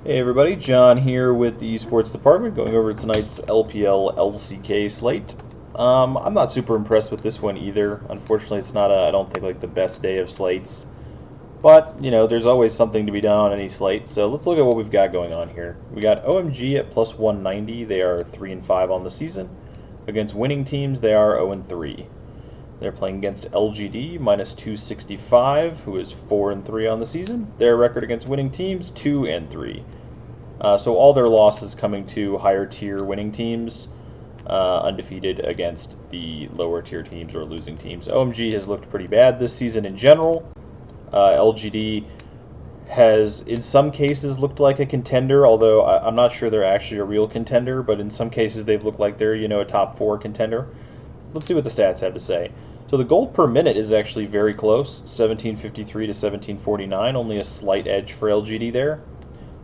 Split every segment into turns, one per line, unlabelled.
Hey everybody, John here with the esports department going over tonight's LPL LCK slate. I'm not super impressed with this one either. Unfortunately, it's not I don't think like the best day of slates. But, there's always something to be done on any slate. So let's look at what we've got going on here. We got OMG at plus 190. They are 3-5 on the season. Against winning teams, they are 0-3. They're playing against LGD, minus 265, who is 4-3 on the season. Their record against winning teams, 2-3. So all their losses coming to higher tier winning teams, undefeated against the lower tier teams or losing teams. OMG has looked pretty bad this season in general. LGD has, in some cases, looked like a contender, although I'm not sure they're actually a real contender, but in some cases they've looked like they're, a top 4 contender. Let's see what the stats have to say. So the gold per minute is actually very close, 1753 to 1749, only a slight edge for LGD there.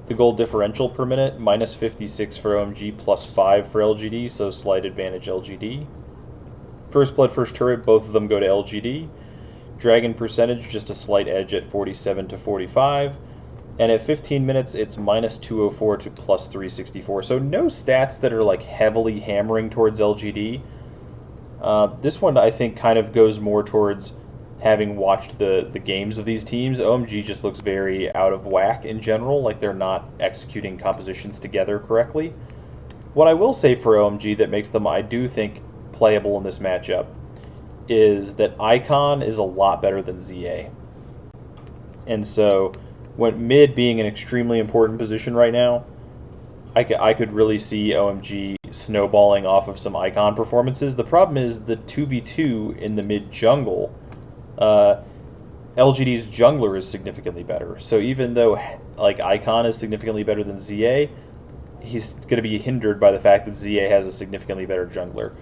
The gold differential per minute, minus 56 for OMG, plus 5 for LGD, so slight advantage LGD. First blood, first turret, both of them go to LGD. Dragon percentage, just a slight edge at 47 to 45. And at 15 minutes, it's minus 204 to plus 364. So no stats that are like heavily hammering towards LGD. This one, I think, kind of goes more towards having watched the games of these teams. OMG just looks very out of whack in general, like they're not executing compositions together correctly. What I will say for OMG that makes them, I do think, playable in this matchup is that Icon is a lot better than ZA. And so, when mid being an extremely important position right now, I could really see OMG snowballing off of some Icon performances. The problem is the 2v2 in the mid jungle, LGD's jungler is significantly better. So even though like Icon is significantly better than ZA, he's going to be hindered by the fact that ZA has a significantly better jungler.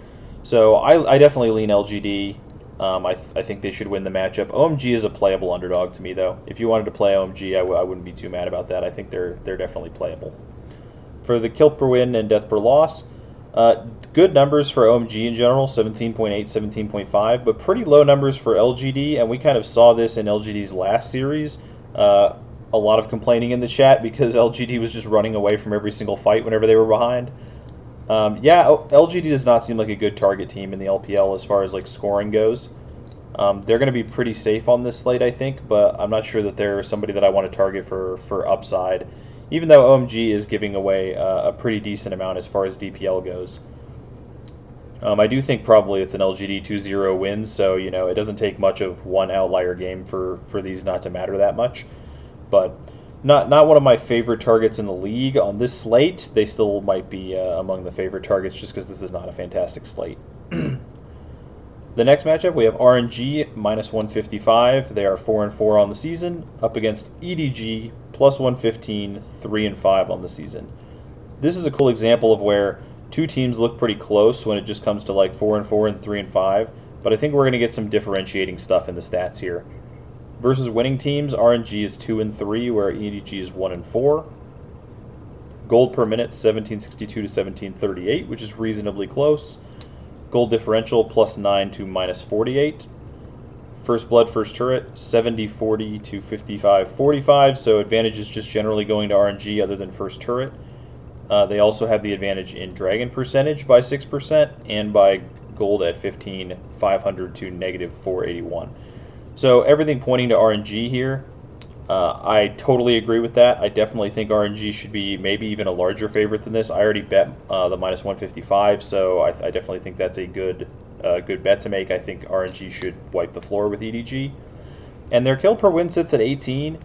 So I definitely lean LGD. I think they should win the matchup. OMG is a playable underdog to me, though. If you wanted to play OMG, I wouldn't be too mad about that. I think they're definitely playable. For the kill per win and death per loss, good numbers for OMG in general, 17.8, 17.5, but pretty low numbers for LGD, and we kind of saw this in LGD's last series. A lot of complaining in the chat because LGD was just running away from every single fight whenever they were behind. LGD does not seem like a good target team in the LPL as far as like scoring goes. They're going to be pretty safe on this slate, I think, but I'm not sure that they're somebody that I want to target for upside, even though OMG is giving away a pretty decent amount as far as DPL goes. I do think probably it's an LGD 2-0 win, so it doesn't take much of one outlier game for these not to matter that much. But not one of my favorite targets in the league on this slate. They still might be among the favorite targets just because this is not a fantastic slate. The next matchup, we have RNG, minus 155. They are 4-4 on the season, up against EDG, plus 115, 3-5 on the season. This is a cool example of where two teams look pretty close when it just comes to like 4-4 and 3-5, but I think we're going to get some differentiating stuff in the stats here. Versus winning teams, RNG is 2-3, where EDG is 1-4. Gold per minute, 1762 to 1738, which is reasonably close. Gold differential, plus 9 to minus 48. First blood, first turret, 70-40 to 55-45, so advantage is just generally going to RNG other than first turret. They also have the advantage in dragon percentage by 6% and by gold at 15, 500 to negative 481. So everything pointing to RNG here. I totally agree with that. I definitely think RNG should be maybe even a larger favorite than this. I already bet the minus 155, so I definitely think that's a good bet to make. I think RNG should wipe the floor with EDG. And their kill per win sits at 18,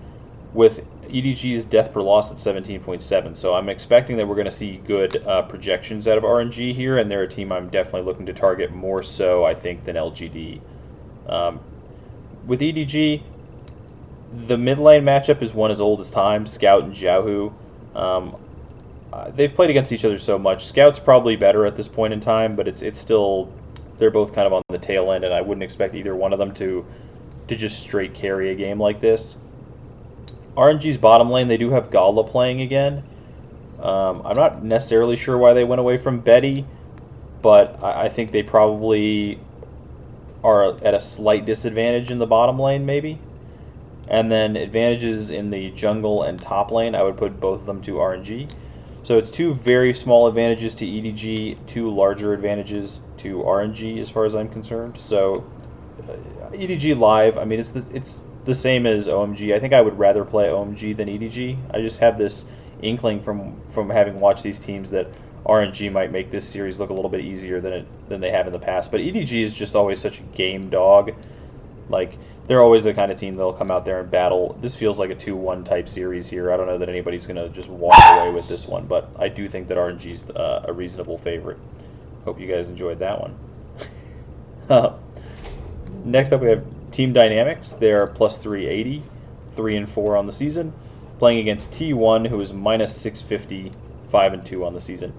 with EDG's death per loss at 17.7. So I'm expecting that we're going to see good projections out of RNG here, and they're a team I'm definitely looking to target more so, I think, than LGD. With EDG, the mid lane matchup is one as old as time, Scout and Jiaohu. They've played against each other so much. Scout's probably better at this point in time, but it's still, they're both kind of on the tail end, and I wouldn't expect either one of them to just straight carry a game like this. RNG's bottom lane, they do have Gala playing again. I'm not necessarily sure why they went away from Betty, but I think they probably are at a slight disadvantage in the bottom lane, maybe. And then advantages in the jungle and top lane, I would put both of them to RNG. So it's two very small advantages to EDG, two larger advantages to RNG as far as I'm concerned. So EDG live, I mean, it's the same as OMG. I think I would rather play OMG than EDG. I just have this inkling from having watched these teams that RNG might make this series look a little bit easier than they have in the past. But EDG is just always such a game dog. Like, they're always the kind of team that'll come out there and battle. This feels like a 2-1 type series here. I don't know that anybody's going to just walk away with this one, but I do think that RNG's a reasonable favorite. Hope you guys enjoyed that one. Next up, we have Team Dynamics. They're plus 380, 3-4 on the season, playing against T1, who is minus 650, 5-2 on the season.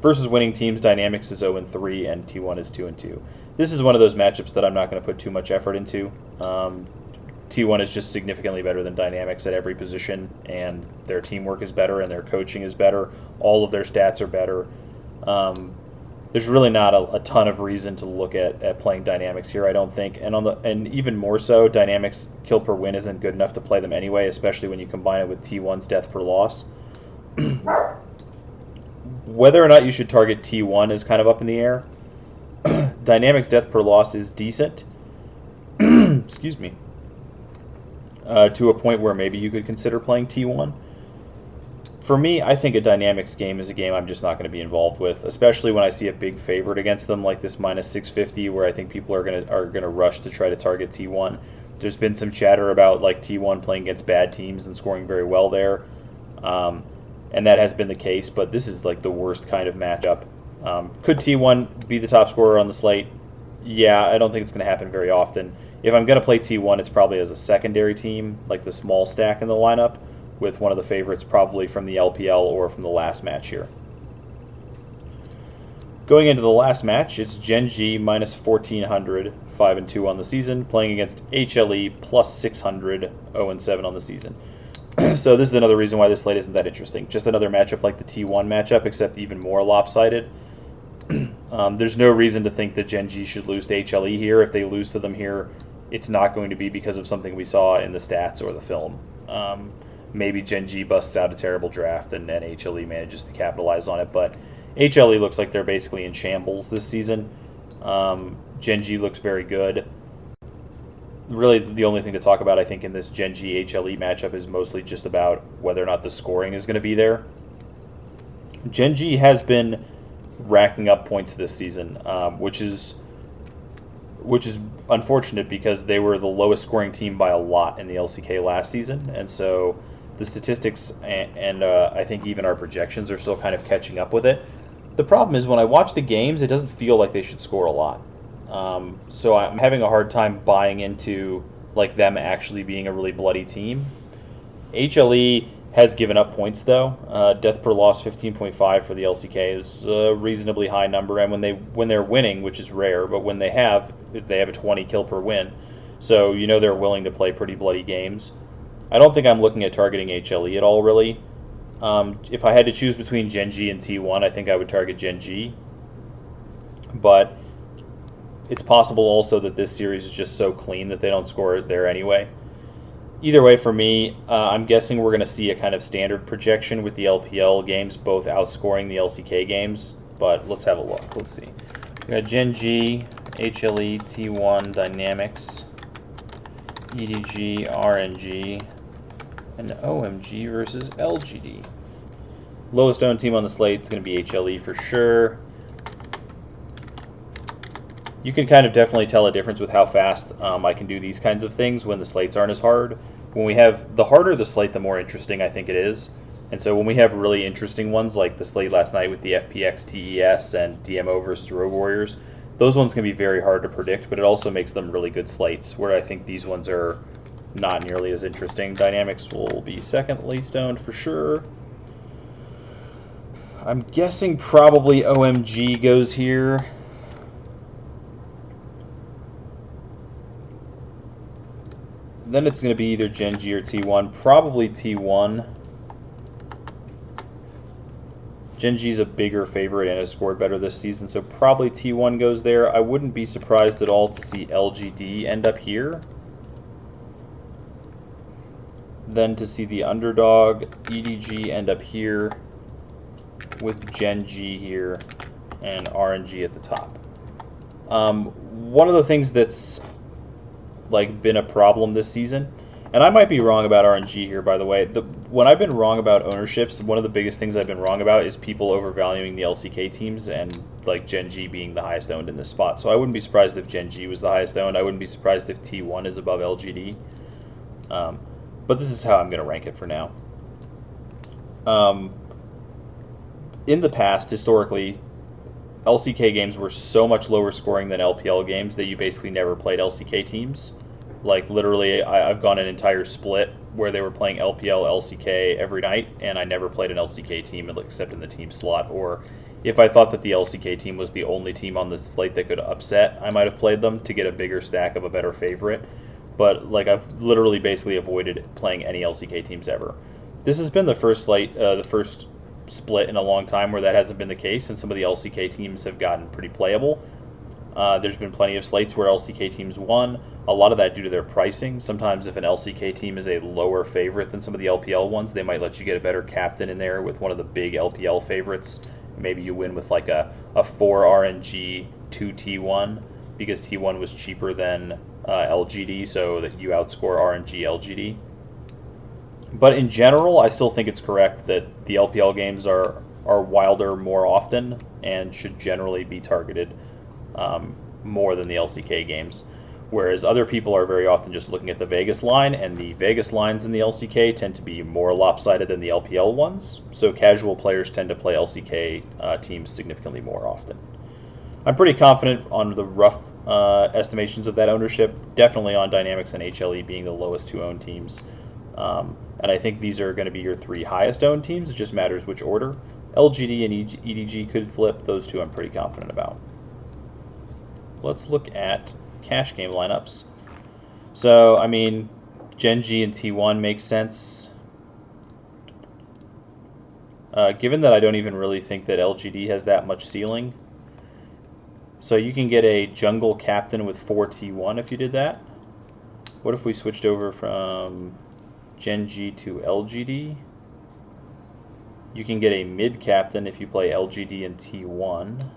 Versus winning teams, Dynamics is 0-3 and T1 is 2-2. This is one of those matchups that I'm not going to put too much effort into. T1 is just significantly better than Dynamics at every position, and their teamwork is better, and their coaching is better. All of their stats are better. There's really not a ton of reason to look at playing Dynamics here, I don't think. And even more so, Dynamics kill per win isn't good enough to play them anyway, especially when you combine it with T1's death per loss. Whether or not you should target T1 is kind of up in the air. Dynamics death per loss is decent. Excuse me. To a point where maybe you could consider playing T1. For me, I think a Dynamics game is a game I'm just not going to be involved with, especially when I see a big favorite against them like this minus 650, where I think people are gonna rush to try to target T1. There's been some chatter about like T1 playing against bad teams and scoring very well there, and that has been the case. But this is like the worst kind of matchup. Could T1 be the top scorer on the slate? Yeah, I don't think it's going to happen very often. If I'm going to play T1, it's probably as a secondary team, like the small stack in the lineup, with one of the favorites probably from the LPL or from the last match here. Going into the last match, it's GenG minus 1400, 5-2 on the season, playing against HLE plus 600, 0-7 on the season. So this is another reason why this slate isn't that interesting. Just another matchup like the T1 matchup, except even more lopsided. There's no reason to think that GenG should lose to HLE here. If they lose to them here, it's not going to be because of something we saw in the stats or the film. Maybe GenG busts out a terrible draft and then HLE manages to capitalize on it, but HLE looks like they're basically in shambles this season. GenG looks very good. Really, the only thing to talk about, I think, in this GenG HLE matchup is mostly just about whether or not the scoring is going to be there. GenG has been racking up points this season, which is unfortunate because they were the lowest scoring team by a lot in the LCK last season, and so the statistics and I think even our projections are still kind of catching up with it. The problem is when I watch the games, it doesn't feel like they should score a lot. So I'm having a hard time buying into like them actually being a really bloody team. HLE has given up points though. Death per loss 15.5 for the LCK is a reasonably high number, and when they're winning, which is rare, but when they have a 20 kill per win. So you know they're willing to play pretty bloody games. I don't think I'm looking at targeting HLE at all, really. If I had to choose between GenG and T1, I think I would target GenG. But it's possible also that this series is just so clean that they don't score it there anyway. Either way, for me, I'm guessing we're going to see a kind of standard projection with the LPL games both outscoring the LCK games. But let's have a look. Let's see. We got GenG, HLE, T1, Dynamics, EDG, RNG, and OMG versus LGD. Lowest owned team on the slate is going to be HLE for sure. You can kind of definitely tell a difference with how fast I can do these kinds of things when the slates aren't as hard. When we have the harder the slate, the more interesting I think it is. And so when we have really interesting ones like the slate last night with the FPX, TES, and DMO versus Rogue Warriors, those ones can be very hard to predict, but it also makes them really good slates, where I think these ones are not nearly as interesting. Dynamics will be second least owned for sure. I'm guessing probably OMG goes here. Then it's going to be either GenG or T1. Probably T1. GenG's a bigger favorite and has scored better this season, so probably T1 goes there. I wouldn't be surprised at all to see LGD end up here. then to see the underdog EDG end up here with GenG here and RNG at the top. One of the things that's like been a problem this season, and I might be wrong about RNG here, by the way. When I've been wrong about ownerships, one of the biggest things I've been wrong about is people overvaluing the LCK teams and like GenG being the highest owned in this spot. So I wouldn't be surprised if GenG was the highest owned. I wouldn't be surprised if T1 is above LGD. But this is how I'm going to rank it for now. In the past, historically, LCK games were so much lower scoring than LPL games that you basically never played LCK teams. Like, literally, I've gone an entire split where they were playing LPL, LCK every night, and I never played an LCK team except in the team slot. Or if I thought that the LCK team was the only team on the slate that could upset, I might have played them to get a bigger stack of a better favorite. But, like, I've literally basically avoided playing any LCK teams ever. This has been the first split in a long time where that hasn't been the case, and some of the LCK teams have gotten pretty playable. There's been plenty of slates where LCK teams won, a lot of that due to their pricing. Sometimes if an LCK team is a lower favorite than some of the LPL ones, they might let you get a better captain in there with one of the big LPL favorites. Maybe you win with like a 4 RNG, 2 T1, because T1 was cheaper than LGD, so that you outscore RNG LGD. But in general, I still think it's correct that the LPL games are wilder more often and should generally be targeted more than the LCK games. Whereas other people are very often just looking at the Vegas line, and the Vegas lines in the LCK tend to be more lopsided than the LPL ones. So casual players tend to play LCK teams significantly more often. I'm pretty confident on the rough estimations of that ownership, definitely on Dynamics and HLE being the lowest two owned teams. And I think these are going to be your 3 highest owned teams. It just matters which order. LGD and EDG could flip. Those 2 I'm pretty confident about. Let's look at cash game lineups. So, I mean, GenG and T1 makes sense. Given that I don't even really think that LGD has that much ceiling. So you can get a jungle captain with 4 T1 if you did that. What if we switched over from GenG to LGD? You can get a mid captain if you play LGD and T1.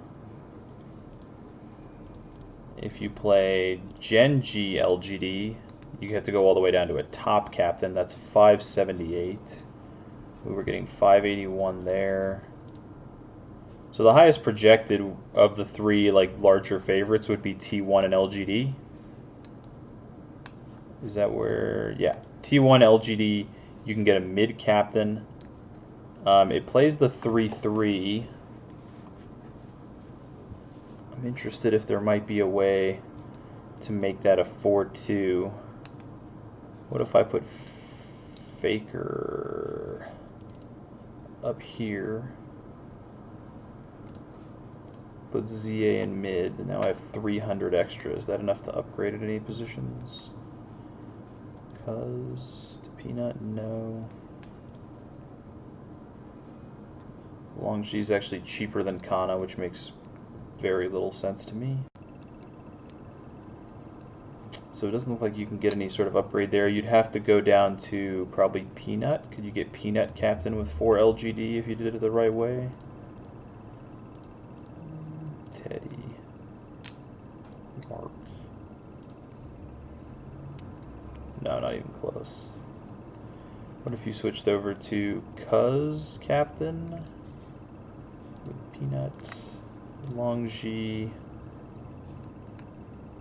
If you play GenG LGD, you have to go all the way down to a top captain. That's 578. We were getting 581 there. So the highest projected of the 3 like larger favorites would be T1 and LGD. Is that where? Yeah. T1 LGD, you can get a mid captain. It plays the 3-3. I'm interested if there might be a way to make that a 4-2. What if I put Faker up here? Put ZA in mid, and now I have 300 extra. Is that enough to upgrade at any positions? Cuz to Peanut, no. LongG is actually cheaper than Kana, which makes very little sense to me. So it doesn't look like you can get any sort of upgrade there. You'd have to go down to probably Peanut. Could you get Peanut captain with 4 LGD if you did it the right way? Teddy. Mark. No, not even close. What if you switched over to Cuz captain with Peanut, LongG?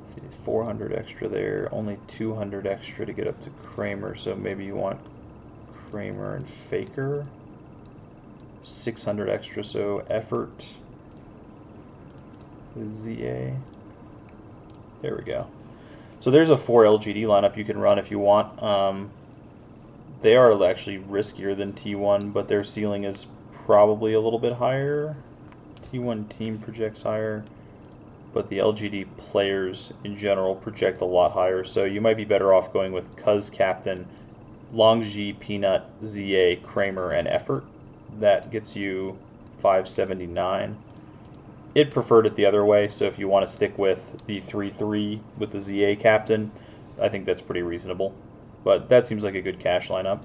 Let's see, 400 extra there, only 200 extra to get up to Kramer, so maybe you want Kramer and Faker. 600 extra, so effort with ZA. There we go. So there's a 4 LGD lineup you can run if you want. They are actually riskier than T1, but their ceiling is probably a little bit higher. T1 team projects higher, but the LGD players in general project a lot higher, so you might be better off going with Cuz captain, LongG, Peanut, ZA, Kramer, and effort. That gets you 579. It preferred it the other way, so if you want to stick with the 3-3 with the ZA captain, I think that's pretty reasonable. But that seems like a good cash lineup.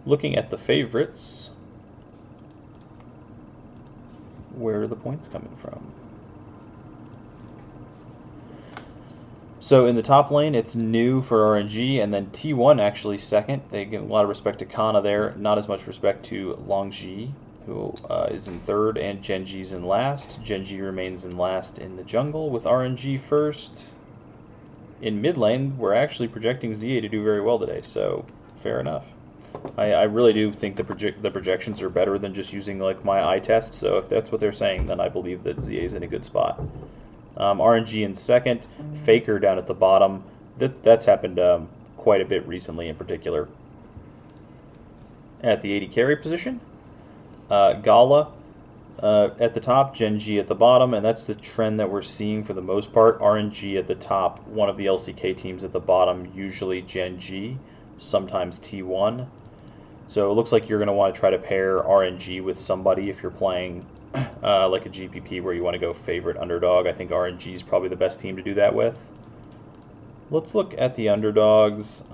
Looking at the favorites, where are the points coming from? So in the top lane, it's new for RNG, and then T1 actually second. They give a lot of respect to Kana there, not as much respect to LongG, who is in third, and GenG's in last. GenG remains in last in the jungle, with RNG first. In mid lane, we're actually projecting ZA to do very well today, so fair enough. I really do think the projections are better than just using like my eye test, so if that's what they're saying, then I believe that ZA is in a good spot. RNG in second, Faker down at the bottom. That's happened quite a bit recently in particular. At the AD carry position, Gala at the top, GenG at the bottom, and that's the trend that we're seeing for the most part. RNG at the top, one of the LCK teams at the bottom, usually GenG, sometimes T1. So it looks like you're going to want to try to pair RNG with somebody if you're playing like a GPP where you want to go favorite underdog. I think RNG is probably the best team to do that with. Let's look at the underdogs.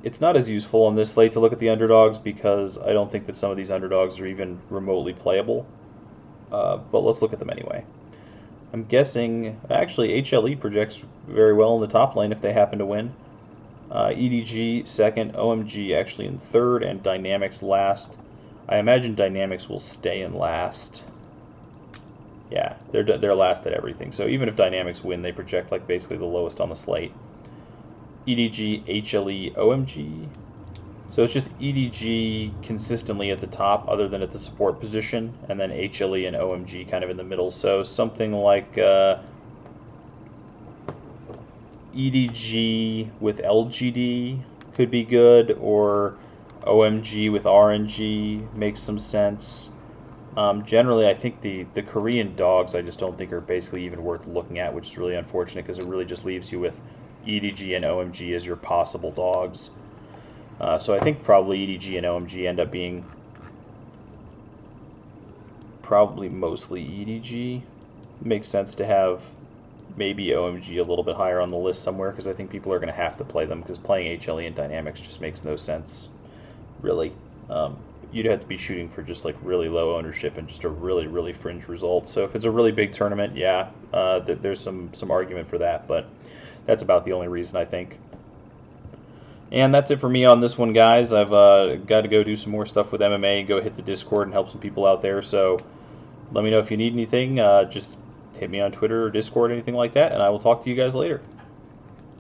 It's not as useful on this slate to look at the underdogs because I don't think that some of these underdogs are even remotely playable. But let's look at them anyway. I'm guessing, actually, HLE projects very well in the top lane if they happen to win. EDG second, OMG actually in third, and Dynamics last. I imagine Dynamics will stay in last. Yeah, they're last at everything. So even if Dynamics win, they project like basically the lowest on the slate. EDG, HLE, OMG. So it's just EDG consistently at the top, other than at the support position, and then HLE and OMG kind of in the middle. So something like EDG with LGD could be good, or OMG with RNG makes some sense. Generally, I think the Korean dogs I just don't think are basically even worth looking at, which is really unfortunate because it really just leaves you with EDG and OMG as your possible dogs. So I think probably EDG and OMG end up being probably mostly EDG. Makes sense to have maybe OMG a little bit higher on the list somewhere because I think people are going to have to play them because playing HLE and Dynamics just makes no sense, really. You'd have to be shooting for just like really low ownership and just a really, really fringe result. So if it's a really big tournament, yeah, there's some argument for that, but that's about the only reason I think. And that's it for me on this one, guys. I've got to go do some more stuff with MMA, go hit the Discord and help some people out there. So let me know if you need anything. Just hit me on Twitter or Discord, anything like that, and I will talk to you guys later.